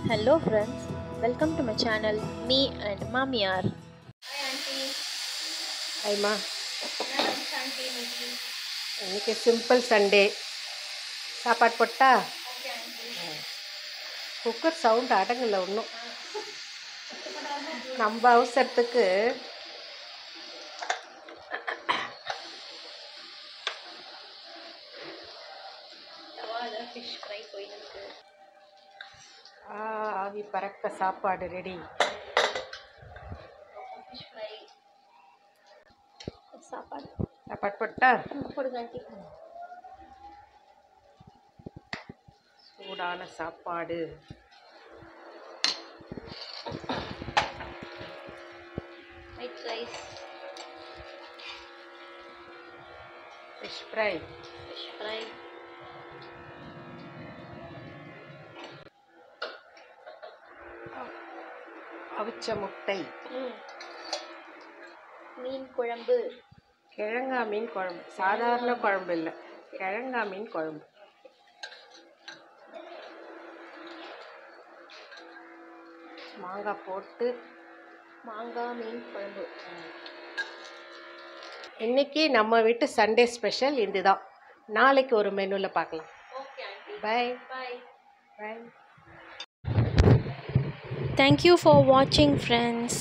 Hello friends, welcome to my channel, me and Mamiyar. Hi auntie. ஐமா என்ன lunch auntie இன்னைக்கு? இன்னைக்கு simple Sunday. சாப்பாடு போட்டா Okay auntie. குக்கர் சவுண்ட் அடங்கல ஒன்றும். நம்ம அவசரத்துக்கு தவால fish fry போயிருக்கு. ஆவி பறக்க சாப்பாடு ரெடி. Fish fry. சாப்பாடு சாப்பாடு போட்டா போடுங்க auntie. சூடான சாப்பாடு. White rice. Fish fry. Fish fry. அவிச்ச முட்டை. மீன் குழம்பு. கிழங்கா மீன் குழம்பு. சாதாரண குழம்பு இல்லை, கிழங்கா மீன் குழம்பு. மாங்காய் போட்டு மாங்காய் மீன் குழம்பு. இன்னைக்கு நம்ம வீட்டு சண்டே ஸ்பெஷல் இதுதான். நாளைக்கு ஒரு மெனுவில் பார்க்கலாம். Okay auntie. Bye Bye. Bye. Thank you for watching, friends.